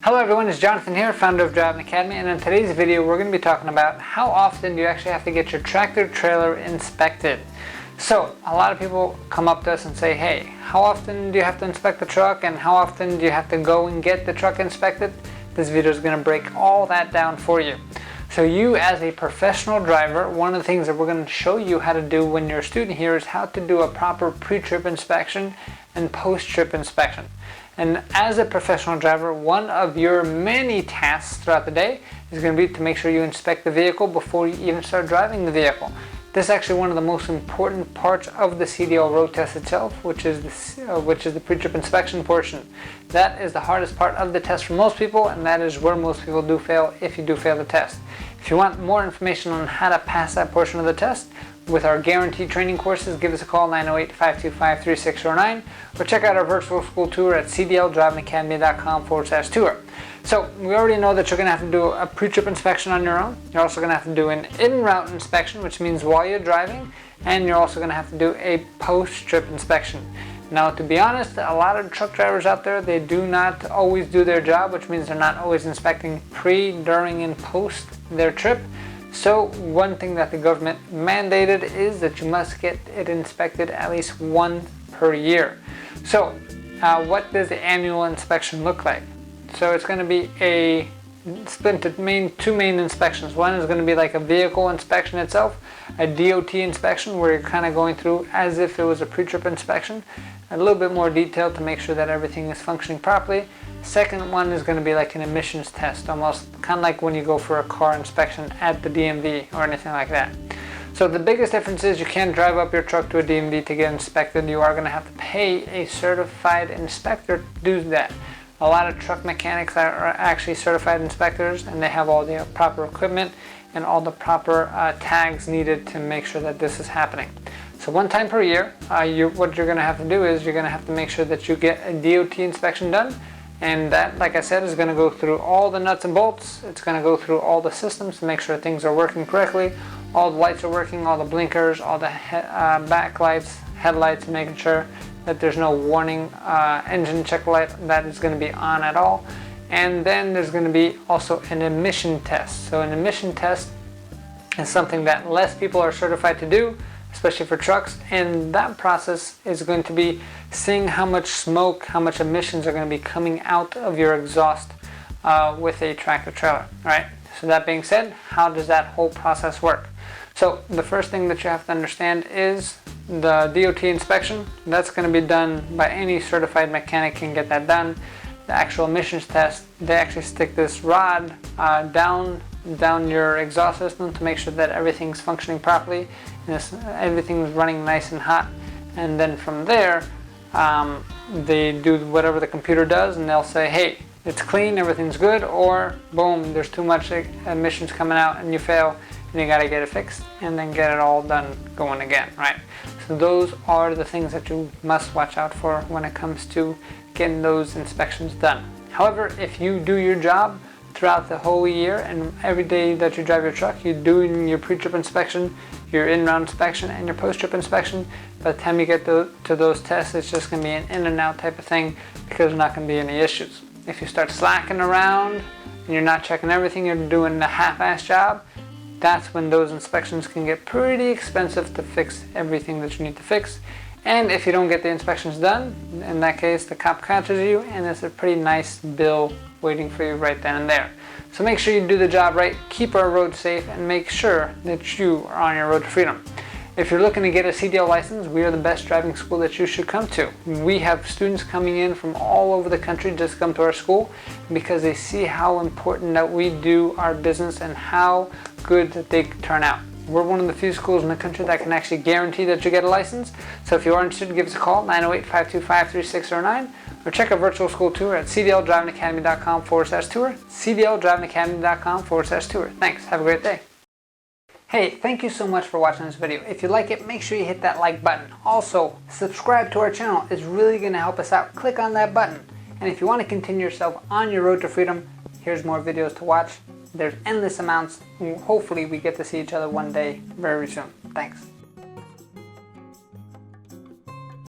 Hello everyone, it's Jonathan here, founder of Driving Academy, and in today's video we're going to be talking about how often do you actually have to get your tractor trailer inspected. So a lot of people come up to us and say, hey, how often do you have to inspect the truck and how often do you have to go and get the truck inspected? This video is going to break all that down for you. So you as a professional driver, one of the things that we're going to show you how to do when you're a student here is how to do a proper pre-trip inspection and post-trip inspection. And as a professional driver, one of your many tasks throughout the day is going to be to make sure you inspect the vehicle before you even start driving the vehicle. This is actually one of the most important parts of the CDL Road Test itself, which is the pre-trip inspection portion. That is the hardest part of the test for most people, and that is where most people do fail if you do fail the test. If you want more information on how to pass that portion of the test, with our guaranteed training courses, give us a call 908-525-3609 or check out our virtual school tour at cdldrivingacademy.com/tour. So we already know that you're going to have to do a pre-trip inspection on your own. You're also going to have to do an in-route inspection, which means while you're driving, and you're also going to have to do a post-trip inspection. Now, to be honest, a lot of truck drivers out there, they do not always do their job, which means they're not always inspecting pre, during, and post their trip. So one thing that the government mandated is that you must get it inspected at least once per year. So what does the annual inspection look like? So it's going to be split into two main inspections. One is going to be like a vehicle inspection itself, a DOT inspection where you're kind of going through as if it was a pre-trip inspection, a little bit more detail to make sure that everything is functioning properly. Second one is going to be like an emissions test, almost kind of like when you go for a car inspection at the DMV or anything like that. So the biggest difference is you can't drive up your truck to a DMV to get inspected. You are going to have to pay a certified inspector to do that. A lot of truck mechanics are actually certified inspectors, and they have all the proper equipment and all the proper tags needed to make sure that this is happening. So one time per year, what you're going to have to do is you're going to have to make sure that you get a DOT inspection done. And that, like I said, is going to go through all the nuts and bolts. It's going to go through all the systems to make sure things are working correctly. All the lights are working, all the blinkers, all the back lights, headlights, making sure that there's no warning engine check light that is going to be on at all. And then there's going to be also an emission test. So an emission test is something that less people are certified to do, especially for trucks, and that process is going to be seeing how much smoke, how much emissions are going to be coming out of your exhaust with a tractor trailer. All right. So that being said, how does that whole process work? So the first thing that you have to understand is the DOT inspection. That's going to be done by any certified mechanic can get that done. The actual emissions test, they actually stick this rod down your exhaust system to make sure that everything's functioning properly and everything's running nice and hot. And then from there, they do whatever the computer does, and they'll say, hey, it's clean, everything's good, or boom, there's too much emissions coming out and you fail, and you got to get it fixed and then get it all done going again, right? So those are the things that you must watch out for when it comes to getting those inspections done. However, if you do your job throughout the whole year and every day that you drive your truck, you're doing your pre-trip inspection, your in-route inspection, and your post-trip inspection, by the time you get to those tests, it's just going to be an in and out type of thing because there's not going to be any issues. If you start slacking around and you're not checking everything, you're doing a half-ass job, that's when those inspections can get pretty expensive to fix everything that you need to fix. And if you don't get the inspections done, in that case, the cop catches you, and it's a pretty nice bill waiting for you right then and there. So make sure you do the job right, keep our roads safe, and make sure that you are on your road to freedom. If you're looking to get a CDL license, we are the best driving school that you should come to. We have students coming in from all over the country just to come to our school because they see how important that we do our business and how good that they turn out. We're one of the few schools in the country that can actually guarantee that you get a license. So if you are interested, give us a call, 908-525-3609, or check our virtual school tour at cdldrivingacademy.com/tour, cdldrivingacademy.com/tour. Thanks. Have a great day. Hey, thank you so much for watching this video. If you like it, make sure you hit that like button. Also, subscribe to our channel. It's really going to help us out. Click on that button. And if you want to continue yourself on your road to freedom, here's more videos to watch. There's endless amounts. Hopefully we get to see each other one day very soon. Thanks.